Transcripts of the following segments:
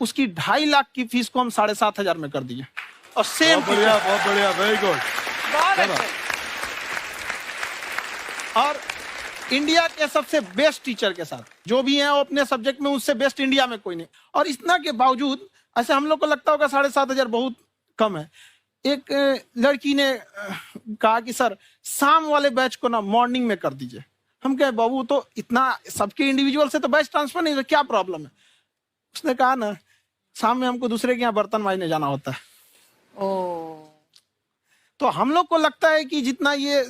उसकी 2.5 लाख की फीस को हम 7,500 में कर दिए। और सेम बहुत बढ़िया, वेरी गुड। बहुत अच्छे। और इंडिया के सबसे बेस्ट टीचर के साथ जो भी हैं वो अपने सब्जेक्ट में उससे बेस्ट इंडिया में कोई नहीं। और इतना के बावजूद ऐसे हम लोग को लगता होगा 7,500 बहुत कम है। एक लड़की ने कहा कि सर शाम वाले बैच को ना मॉर्निंग में कर दीजिए। हम कहे बाबू तो इतना सबके इंडिविजुअल से तो बैच ट्रांसफर नहीं है, क्या प्रॉब्लम है? उसने कहा ना शाम में हमको दूसरे के यहाँ बर्तन मांजने जाना होता है। तो हम लोग को लगता है कि जितना ये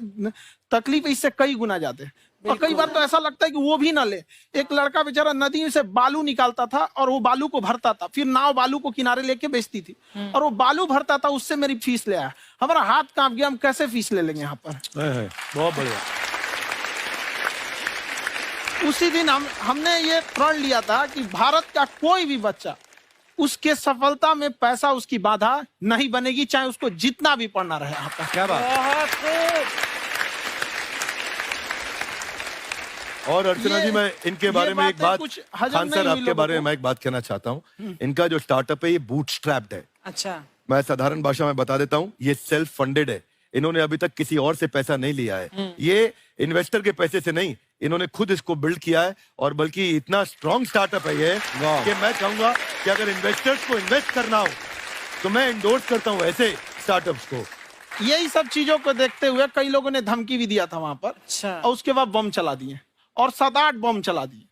तकलीफ इससे कई गुना जाते हैं। और कई बार तो ऐसा लगता है कि वो भी ना ले। एक लड़का बेचारा नदी से बालू निकालता था और वो बालू को भरता था, फिर नाव बालू को किनारे लेके बेचती थी और वो बालू भरता था, उससे मेरी फीस ले आया। हमारा हाथ कांप गया, हम कैसे फीस ले लेंगे यहाँ पर। बहुत बढ़िया। उसी दिन हमने ये प्रण लिया था कि भारत का कोई भी बच्चा उसके सफलता में पैसा उसकी बाधा नहीं बनेगी, चाहे उसको जितना भी पढ़ना रहे यहाँ पर। क्या बात। और अर्चना जी, मैं इनके बारे में एक बात, खान सर आपके बारे में मैं एक बात कहना चाहता हूँ। इनका जो स्टार्टअप है ये बूटस्ट्रैप्ड है। अच्छा। मैं साधारण भाषा में बता देता हूँ, ये सेल्फ फंडेड है। इन्होंने अभी तक किसी और से पैसा नहीं लिया है। ये इन्वेस्टर के पैसे से नहीं, इन्होंने खुद इसको बिल्ड किया है। और बल्कि इतना स्ट्रॉन्ग स्टार्टअप है ये कि मैं कहूंगा कि अगर इन्वेस्टर्स को इन्वेस्ट करना हो तो मैं इंडोर्स करता हूँ ऐसे स्टार्टअप्स को। यही सब चीजों को देखते हुए कई लोगों ने धमकी भी दिया था वहां पर। अच्छा। और उसके बाद बम चला दिए और 7-8 बम चला दिए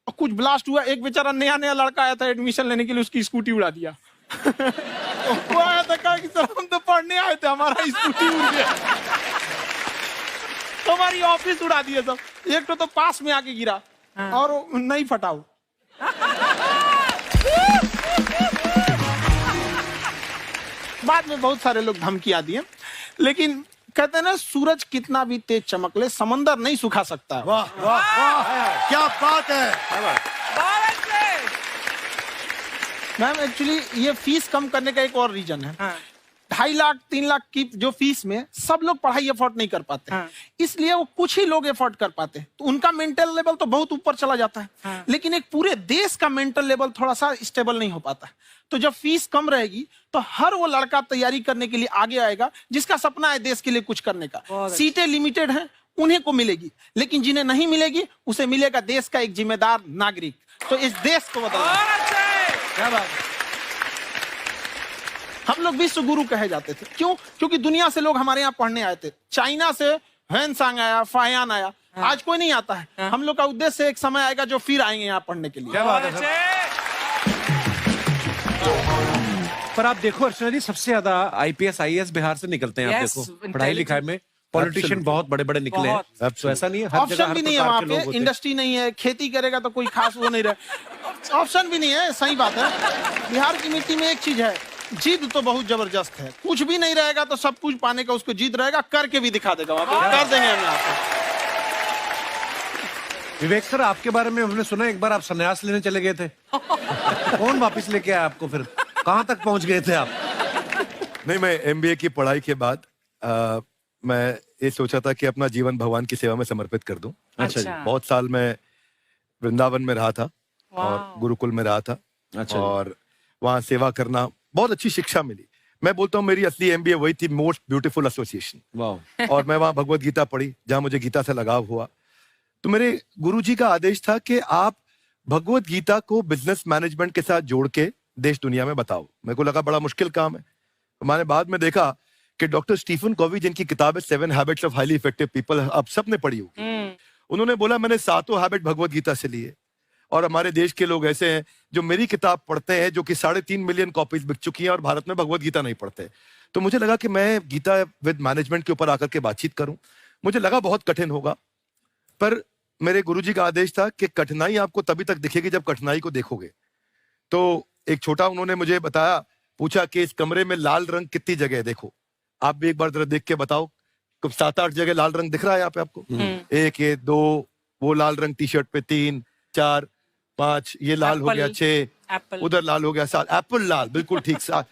और कुछ ब्लास्ट हुआ। एक बेचारा नया लड़का आया था एडमिशन लेने के लिए, उसकी स्कूटी उड़ा दिया। वो आया था, कहा कि सर हम तो पढ़ने आए थे, हमारा स्कूटी उड़ गया। तो हमारी ऑफिस उड़ा दिए सब। एक तो पास में आके गिरा और नहीं फटा वो। बाद में बहुत सारे लोग धमकियां दिए, लेकिन कहते हैं ना सूरज कितना भी तेज चमक ले समंदर नहीं सुखा सकता। वाह वाह वाह, क्या बात है। मैम एक्चुअली ये फीस कम करने का एक और रीजन है। 2.5 लाख 3 लाख की जो फीस में सब लोग पढ़ाई एफोर्ड नहीं कर पाते। इसलिए वो कुछ ही लोग एफोर्ड कर पाते हैं, तो उनका मेंटल लेवल तो बहुत ऊपर चला जाता है। लेकिन एक पूरे देश का मेंटल लेवल थोड़ा सा स्टेबल नहीं हो पाता। तो जब फीस कम रहेगी तो हर वो लड़का तैयारी करने के लिए आगे आएगा जिसका सपना है देश के लिए कुछ करने का। सीटें लिमिटेड हैं, उन्हें को मिलेगी, लेकिन जिन्हें नहीं मिलेगी उसे मिलेगा देश का एक जिम्मेदार नागरिक। तो इस देश को बदलना। क्या बात है। हम लोग विश्व गुरु कहे जाते थे, क्यों? क्योंकि दुनिया से लोग हमारे यहाँ पढ़ने आए थे। चाइना से ह्वेनसांग आया, फायान आया, आज कोई नहीं आता है। हम लोग का उद्देश्य एक समय आएगा जो फिर आएंगे यहाँ पढ़ने के लिए। क्या बात है सर। पर आप देखो अर्चना जी, सबसे ज्यादा आईपीएस आईएएस बिहार से निकलते हैं। आप देखो पढ़ाई लिखाई में पॉलिटिशियन बहुत बड़े बड़े निकले हैं। तो ऐसा नहीं है, हर जगह ऑप्शन भी नहीं है वहाँ पे, इंडस्ट्री नहीं है, खेती करेगा तो कोई खास वो नहीं रहे। ऑप्शन भी नहीं है, सही बात है। बिहार की मिट्टी में एक चीज है, जिद तो बहुत जबरदस्त है। कुछ भी नहीं रहेगा तो सब कुछ पाने का उसको जिद रहेगा, करके भी दिखा देगा। वहाँ पे कर देंगे हम यहाँ पे। विवेक सर, आपके बारे में हमने सुना एक बार आप संन्यास लेने चले गए थे। कौन वापस लेके आया आपको? फिर कहाँ तक पहुंच गए थे आप? नहीं, मैं एमबीए की पढ़ाई के बाद मैं ये सोचा था कि अपना जीवन भगवान की सेवा में समर्पित कर दूं। अच्छा जी। बहुत साल मैं वृंदावन में रहा था और गुरुकुल में रहा था। अच्छा। और वहाँ सेवा करना, बहुत अच्छी शिक्षा मिली। मैं बोलता हूँ मेरी असली एमबीए वही थी, मोस्ट ब्यूटीफुल एसोसिएशन। वाह। और मैं वहाँ भगवत गीता पढ़ी, जहाँ मुझे गीता से लगाव हुआ। तो मेरे गुरुजी का आदेश था कि आप भगवत गीता को बिजनेस मैनेजमेंट के साथ जोड़ के देश दुनिया में बताओ। मेरे को लगा बड़ा मुश्किल काम है। मैंने बाद में देखा कि डॉक्टर स्टीफन कॉवी, जिनकी किताब है 7 habits of highly effective people, आप सबने पढ़ी होगी, उन्होंने बोला मैंने 7 हैबिट भगवत गीता से लिए। और हमारे देश के लोग ऐसे हैं जो मेरी किताब पढ़ते हैं, जो कि 3.5 मिलियन कॉपीज बिक चुकी हैं, और भारत में भगवत गीता नहीं पढ़ते। तो मुझे लगा कि मैं गीता विद मैनेजमेंट के ऊपर आकर के बातचीत करूं। मुझे लगा बहुत कठिन होगा, पर मेरे गुरुजी का आदेश था कि कठिनाई आपको तभी तक दिखेगी जब कठिनाई को देखोगे। तो एक छोटा उन्होंने मुझे बताया, पूछा कि इस कमरे में लाल रंग कितनी जगह है, देखो आप भी एक बार जरा देख के बताओ। 7-8 जगह लाल रंग दिख रहा है यहाँ पे आपको? 1 ये 2, वो लाल रंग टी शर्ट पे 3 4 5, ये लाल हो गया 6, उधर लाल हो गया 7, एप्पल लाल, बिल्कुल ठीक 7।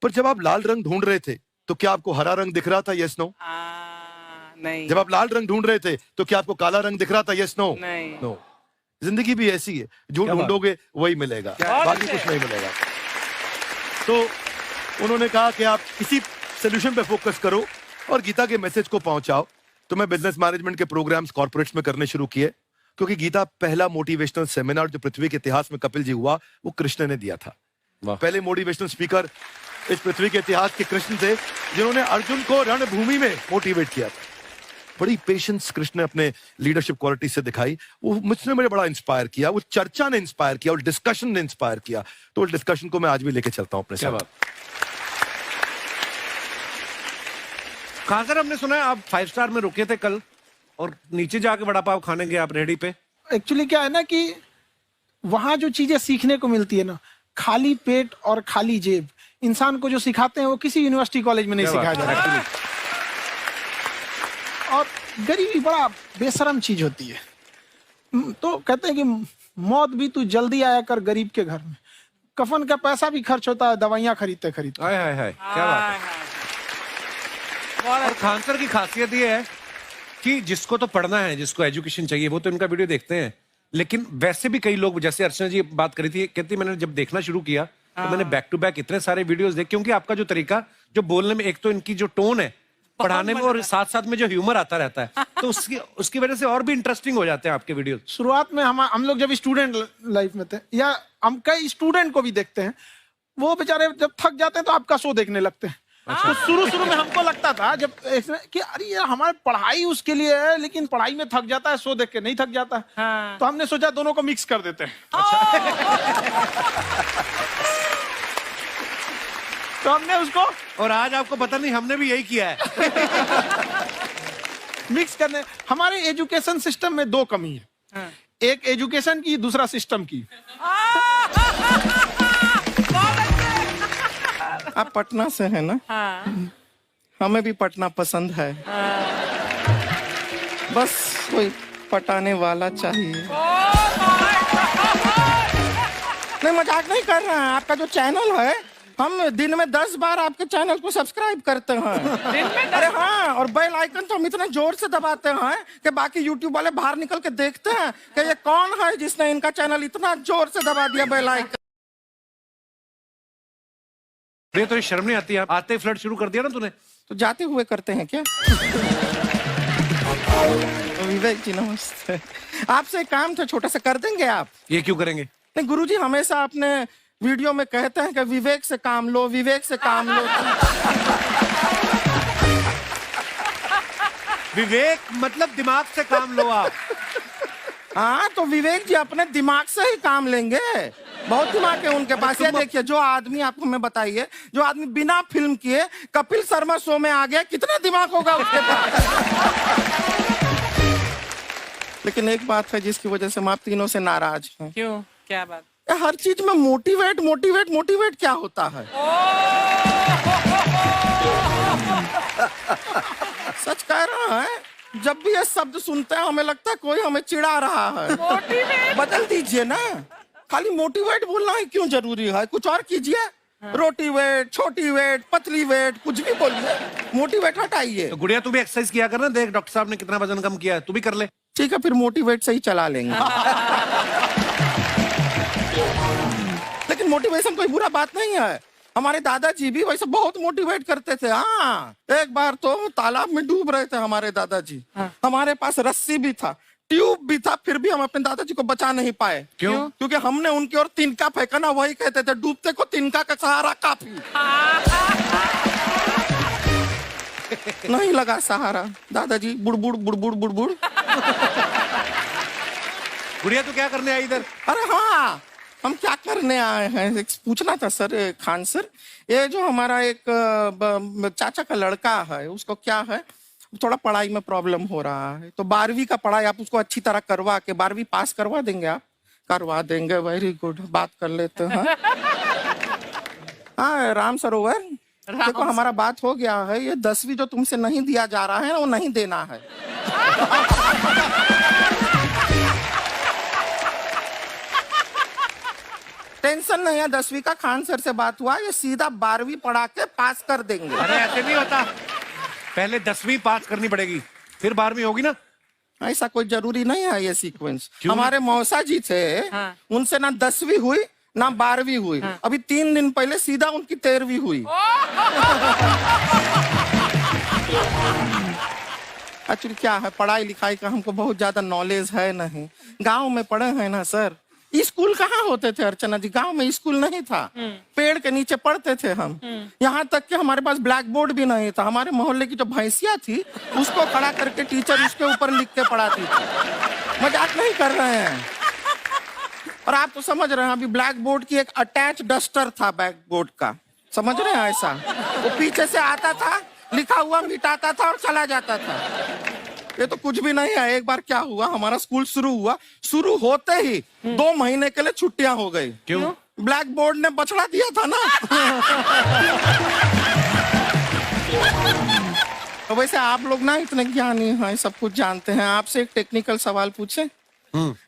पर जब आप लाल रंग ढूंढ रहे थे तो क्या आपको हरा रंग दिख रहा था? Yes no? नहीं। जब आप लाल रंग ढूंढ रहे थे तो क्या आपको काला रंग दिख रहा था? Yes no? नहीं। नो। जिंदगी भी ऐसी है, जो ढूंढोगे वही मिलेगा, बाकी कुछ नहीं मिलेगा। तो उन्होंने कहा कि आप इसी सोल्यूशन पे फोकस करो और गीता के मैसेज को पहुंचाओ। तो मैं बिजनेस मैनेजमेंट के प्रोग्राम्स कॉर्पोरेट्स में करने शुरू किए, क्योंकि गीता पहला मोटिवेशनल सेमिनार जो पृथ्वी के इतिहास में कपिल जी हुआ, वो कृष्ण ने दिया था। पहले मोटिवेशनल स्पीकर इस पृथ्वी के इतिहास के कृष्ण थे, जिन्होंने अर्जुन को रणभूमि में मोटिवेट किया था। बड़ी पेशेंस कृष्ण ने अपने लीडरशिप क्वालिटी से दिखाई, वो मुझसे मुझे बड़ा इंस्पायर किया, वो चर्चा ने इंस्पायर किया और डिस्कशन ने इंस्पायर किया। तो उस डिस्कशन को मैं आज भी लेके चलता हूं अपने साथ। कहां सर, हमने सुना है आप 5 स्टार में रुके थे कल और नीचे जाके वड़ा पाव खाने गए आप रेहड़ी पे। एक्चुअली क्या है ना कि वहां जो चीजें सीखने को मिलती है ना, खाली पेट और खाली जेब इंसान को जो सिखाते हैं वो किसी यूनिवर्सिटी कॉलेज में नहीं सिखाया जाता है। और गरीबी बड़ा बेशरम चीज होती है। तो कहते हैं कि मौत भी तू जल्दी आया कर गरीब के घर में, कफन का पैसा भी खर्च होता है दवाइयां खरीदते खरीदते। हाय हाय हाय, क्या बात है। और खान सर की खासियत ये है कि जिसको तो पढ़ना है, जिसको एजुकेशन चाहिए, वो तो इनका वीडियो देखते हैं। लेकिन वैसे भी कई लोग, जैसे अर्चना जी बात करी थी, कहती मैंने जब देखना शुरू किया तो मैंने बैक टू बैक इतने सारे वीडियोस देखे, क्योंकि आपका जो तरीका जो बोलने में, एक तो इनकी जो टोन है पढ़ाने में, और साथ साथ में जो ह्यूमर आता रहता है, तो उसकी वजह से और भी इंटरेस्टिंग हो जाते हैं आपके वीडियो। शुरुआत में हम लोग जब स्टूडेंट लाइफ में थे, या हम कई स्टूडेंट को भी देखते हैं, वो बेचारे जब थक जाते हैं तो आपका शो देखने लगते हैं। तो शुरू में हमको लगता था जब कि अरे यार हमारी पढ़ाई उसके लिए है, लेकिन पढ़ाई में थक जाता है, शो देख के नहीं थक जाता है। हाँ। तो हमने सोचा दोनों को मिक्स कर देते हैं। तो हमने उसको, और आज आपको पता नहीं हमने भी यही किया है। मिक्स करने। हमारे एजुकेशन सिस्टम में 2 कमी है। हाँ। एक एजुकेशन की, दूसरा सिस्टम की। आप पटना से हैं ना? हाँ। हमें भी पटना पसंद है। हाँ। बस कोई पटाने वाला चाहिए। नहीं, मजाक नहीं कर रहे हैं। आपका जो चैनल है, हम दिन में 10 बार आपके चैनल को सब्सक्राइब करते हैं। अरे हाँ, और बेल आइकन तो हम इतना जोर से दबाते हैं कि बाकी यूट्यूब वाले बाहर निकल के देखते हैं कि ये कौन है जिसने इनका चैनल इतना जोर से दबा दिया बेल आइकन। ये तो शर्म नहीं आती है, आते फ्लर्ट शुरू कर दिया ना तूने। तो जाते हुए करते हैं क्या? विवेक जी नमस्ते। आपसे काम था छोटा सा, कर देंगे आप? ये क्यों करेंगे? नहीं, गुरुजी हमेशा अपने वीडियो में कहते हैं कि विवेक से काम लो, विवेक से काम लो। विवेक मतलब दिमाग से काम लो आप। हाँ, तो विवेक जी अपने दिमाग से ही काम लेंगे। बहुत दिमाग है उनके पास। ये देखिए, जो आदमी, आपको मैं बताइए, जो आदमी बिना फिल्म किए कपिल शर्मा शो में आ गया, कितना दिमाग होगा उसके पास। लेकिन एक बात है जिसकी वजह से हम आप तीनों से नाराज हैं। क्यों? क्या बात? हर चीज में मोटिवेट मोटिवेट मोटिवेट क्या होता है? सच कह रहा है, जब भी ये शब्द सुनते हैं हमें लगता है कोई हमें चिढ़ा रहा है। बदल दीजिए ना, खाली मोटिवेट बोलना ही क्यों जरूरी है? कुछ और कीजिए। रोटी वेट, छोटी वेट, पतली वेट, कुछ भी बोलिए, मोटिवेट हटाइए। तो गुड़िया तू भी एक्सरसाइज किया कर ना, देख डॉक्टर साहब ने कितना वजन कम किया है, तू भी कर ले। ठीक है, फिर मोटिवेट से ही चला लेंगे। लेकिन मोटिवेशन कोई बुरा बात नहीं है। हमारे दादाजी भी वैसे बहुत मोटिवेट करते थे। हाँ, एक बार तो तालाब में डूब रहे थे हमारे दादाजी। हाँ। हमारे पास रस्सी भी था, ट्यूब भी था, फिर भी हम अपने दादाजी को बचा नहीं पाए। क्यों? क्योंकि हमने उनकी ओर तिनका फेंका ना, वही कहते थे डूबते को तिनका का सहारा काफी। नहीं लगा सहारा, दादाजी बुड़बुड़ बुड़बुड़ बुड़बुड़। गुड़िया तू क्या करने आई इधर? अरे हाँ, हम क्या करने आए हैं, एक पूछना था सर। खान सर, ये जो हमारा एक चाचा का लड़का है, उसको क्या है, थोड़ा पढ़ाई में प्रॉब्लम हो रहा है। तो 12वीं का पढ़ाई आप उसको अच्छी तरह करवा के 12वीं पास करवा देंगे आप? करवा देंगे, वेरी गुड, बात कर लेते हैं। हाँ राम सरोवर, देखो हमारा बात हो गया है। ये 10वीं जो तुमसे नहीं दिया जा रहा है वो नहीं देना है। टेंशन नहीं है, 10वीं का खान सर से बात हुआ, ये सीधा 12वीं पढ़ा के पास कर देंगे। अरे ऐसे नहीं होता, पहले 10वीं पास करनी पड़ेगी, फिर 12वीं होगी ना। ऐसा कोई जरूरी नहीं है ये सीक्वेंस। हमारे मौसा जी थे, उनसे ना 10वीं हुई ना 12वीं हुई, अभी 3 दिन पहले सीधा उनकी 13वीं हुई। एक्चुअली क्या है, पढ़ाई लिखाई का हमको बहुत ज्यादा नॉलेज है नहीं, गांव में पढ़े हैं ना सर। स्कूल कहाँ होते थे अर्चना जी, गांव में स्कूल नहीं था, पेड़ के नीचे पढ़ते थे हम। यहाँ तक कि हमारे पास ब्लैक बोर्ड भी नहीं था, हमारे मोहल्ले की जो भैंसिया थी उसको खड़ा करके टीचर उसके ऊपर लिख के पढ़ाती थी। मजाक नहीं कर रहे हैं। और आप तो समझ रहे हैं, अभी ब्लैक बोर्ड की एक अटैच डस्टर था बैक बोर्ड का, समझ रहे हैं ऐसा, वो पीछे से आता था, लिखा हुआ मिटाता था और चला जाता था। ये तो कुछ भी नहीं है। एक बार क्या हुआ, हमारा स्कूल शुरू हुआ, शुरू होते ही 2 महीने के लिए छुट्टियां हो गई। क्यों? ब्लैक बोर्ड ने बछड़ा दिया था ना। तो वैसे आप लोग ना इतने ज्ञानी हैं, सब कुछ जानते हैं। आपसे एक टेक्निकल सवाल पूछे।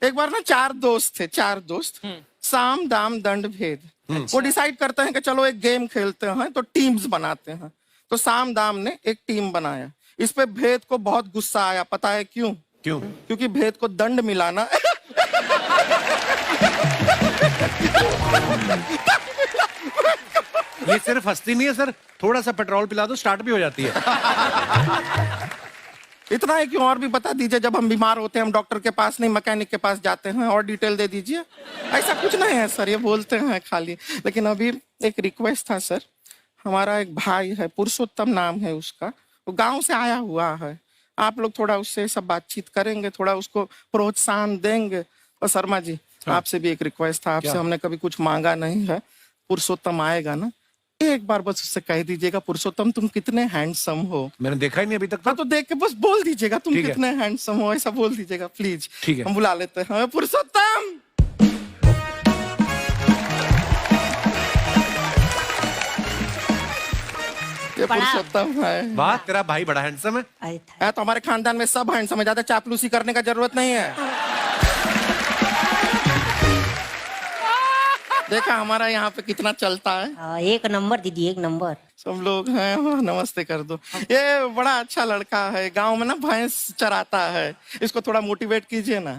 एक बार ना 4 दोस्त थे, 4 दोस्त, साम दाम दंड भेद। वो डिसाइड करते हैं कि चलो एक गेम खेलते हैं, तो टीम्स बनाते हैं। तो साम दाम ने एक टीम बनाया। इस पे भेद को बहुत गुस्सा आया, पता है क्यों? क्यों? क्योंकि भेद को दंड मिलाना ये सिर्फ हंसती नहीं है सर, थोड़ा सा पेट्रोल पिला दो स्टार्ट भी हो जाती है। इतना है कि और भी बता दीजिए, जब हम बीमार होते हैं हम डॉक्टर के पास नहीं मैकेनिक के पास जाते हैं, और डिटेल दे दीजिए। ऐसा कुछ नहीं है सर, ये बोलते हैं खाली। लेकिन अभी एक रिक्वेस्ट था सर, हमारा एक भाई है, पुरुषोत्तम नाम है उसका, वो गांव से आया हुआ है। आप लोग थोड़ा उससे सब बातचीत करेंगे, थोड़ा उसको प्रोत्साहन देंगे। और शर्मा जी, आपसे भी एक रिक्वेस्ट था, आपसे हमने कभी कुछ मांगा नहीं है। पुरुषोत्तम आएगा ना, एक बार बस उससे कह दीजिएगा, पुरुषोत्तम तुम कितने हैंडसम हो। मैंने देखा ही नहीं अभी तक। हाँ तो देख के बस बोल दीजिएगा तुम ठीक है। कितने हैंडसम हो, ऐसा बोल दीजिएगा प्लीज। ठीक है। हम बुला लेते हैं पुरुषोत्तम। ये पुरुषोत्तम है। वाह, तेरा भाई बड़ा हैंडसम है। है तो हमारे खानदान में सब हैंडसम है, ज्यादा चापलूसी करने का जरूरत नहीं है। देखा हमारा यहाँ पे कितना चलता है। एक नंबर दीदी, एक नंबर। सब लोग हैं, हाँ, नमस्ते कर दो। ये बड़ा अच्छा लड़का है, गांव में ना भैंस चराता है, इसको थोड़ा मोटिवेट कीजिए ना।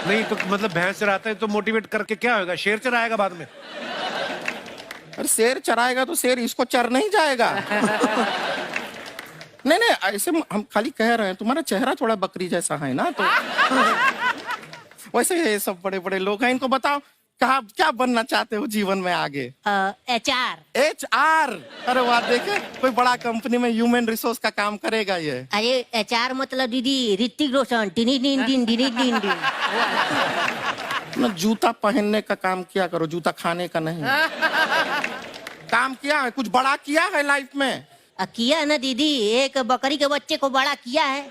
नहीं तो मतलब भैंस चराता है तो मोटिवेट करके क्या होगा, शेर चराएगा बाद में। अरे शेर चराएगा तो शेर इसको चर नहीं जाएगा। नहीं नहीं, ऐसे हम खाली कह रहे हैं, तुम्हारा चेहरा थोड़ा बकरी जैसा है ना, तो वैसे ये सब बड़े बड़े लोग हैं। इनको बताओ कहा क्या बनना चाहते हो जीवन में आगे? HR। HR? अरे वाह, देखे कोई बड़ा कंपनी में ह्यूमन रिसोर्स का काम करेगा ये। अरे HR मतलब दीदी Hrithik Roshan, tiny tin tin tiny tin tin. ना जूता पहनने का काम किया करो, जूता खाने का नहीं। काम किया है, कुछ बड़ा किया है लाइफ में? किया ना दीदी, एक बकरी के बच्चे को बड़ा किया है।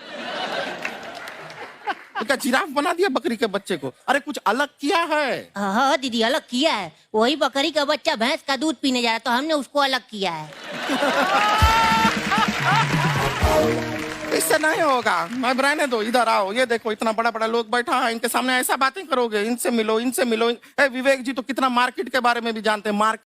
तो क्या जिराफ बना दिया बकरी के बच्चे को? अरे कुछ अलग किया है। हाँ दीदी, अलग किया है। वही बकरी का बच्चा भैंस का दूध पीने जा रहा है, तो हमने उसको अलग किया है। इससे नहीं होगा, मैं रहने दो, इधर आओ। ये देखो इतना बड़ा बड़ा लोग बैठा है, इनके सामने ऐसा बातें करोगे? इनसे मिलो, इनसे मिलो। विवेक जी तो कितना मार्केट के बारे में भी जानते हैं, मार्केट